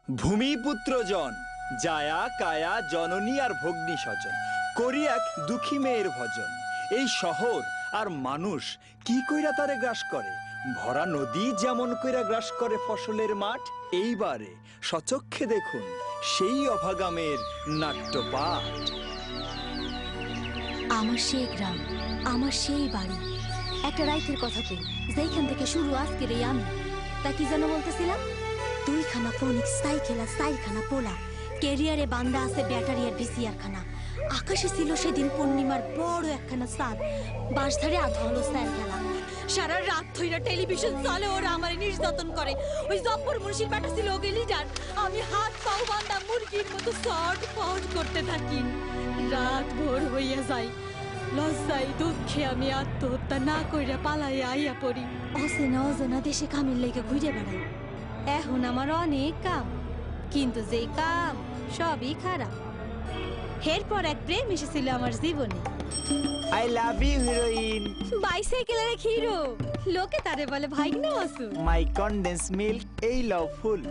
ভূমিপুত্রজন জায়া কায়া জননী আর ভগ্নী স্বজন করি এক দুঃখী মেয়ের ভজন। এই শহর আর মানুষ কি কইরা তারে গ্রাস করে, ভরা নদী যেমন কইরা গ্রাস করে ফসলের মাঠ। এইবারে সচক্ষে দেখুন সেই অভাগামের নাট্যপাঠ। আমার সেই গ্রাম, আমার সেই বাড়ি, একটা রাইতের কথা কই যেখান থেকে শুরু আজকের এই আমি। তা কি যেন বলতেছিলাম? দুইখানা ফোনিক সাইকেল আর সাইখানা পোলা, ক্যারিয়ারে বান্দা আছে ব্যাটারি আর ভিসিআর খানা। আকাশে ছিল সেদিন পূর্ণিমার বড় একখানা চাঁদ, বাঁশধারে আধা হলো স্যার খেলা। সারা রাত ধইরা টেলিভিশন চলে, ওরা আমারে নির্যাতন করে। ওই জব্বর মুন্সির ব্যাটা ছিল ওকে লিডার, আমি হাত পাও বান্দা মুরগির মতো শর্ট পট করতে থাকি। রাত ভোর হইয়া যায়, লজ্জায় দুঃখে আমি আত্মহত্যা না কইরা পালাইয়া আইয়া পড়ি। অচেনা অজানা দেশে কামের লেগে ঘুরে বেড়াই। এখন আমার অনেক কাম, কিন্তু যেই কাম সবই খারাপ। এরপর এক প্রেম এসেছিল আমার জীবনে। I love you heroine. বাইসাইকেলের এক হিরো, লোকে তারে বলে ভাইগনা মাসু। মাই কনডেন্স মিল্ক, এই লাভ ফুল।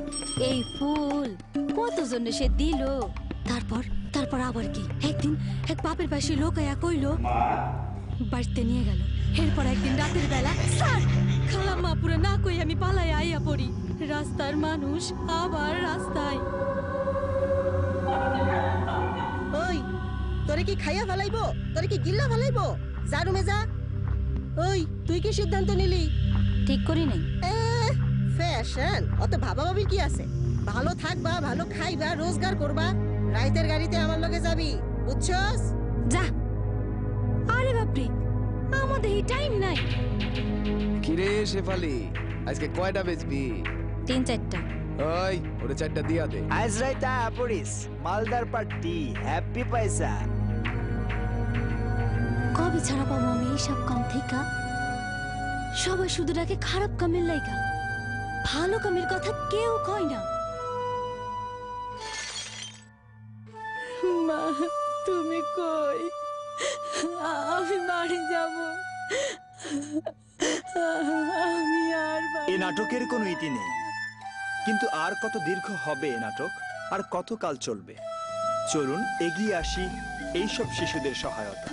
এই ফুল কতজন সে দিল। তারপর আবার কি একদিন এক বাপের পাশে লোক আয়া কইলো, বাড়িতে নিয়ে গেল। এরপর একদিন রাতের বেলা স্যার খালাম্মা পুরো না কই আমি পালাই আইয়া পড়ি। রাস্তার মানুষ আবার রাস্তায়। ওই তোরে কি খাইয়া ফেলাইবো, তোরে কি গিল্লা ফেলাইবো? যা রুমে যা। ওই তুই কি সিদ্ধান্ত নিলি? ঠিক করি নাই। ফ্যাশন অত ভাবা ভাবি কি আছে? ভালো থাকবা, ভালো খাইবা, রোজগার করবা, রাইতের গাড়িতে আমার লগে যাবি, বুঝছস? যা। আরে বাপরে, আমাদের এই টাইম নাই। কিরে শেফালি, আজকে কয়টা বেচবি? 3-4টা। ওই ওরে 4টা দিয়া দে। আজ রাইতা পড়িস মালদার পার্টি, হ্যাপি পয়সা। কবে ছাড়া পাবো আমি এইসব কাম থেকে? সবাই শুধু ডাকে খারাপ কামের লাইগা, ভালো কামের কথা কেউ কয় না। মা তুমি কই? আমি বাড়ি যাব। আমি আর এ নাটকের কোনো ইতি নেই, কিন্তু আর কত দীর্ঘ হবে এ নাটক, আর কত কাল চলবে? চলুন এগিয়ে আসি এইসব শিশুদের সহায়তা।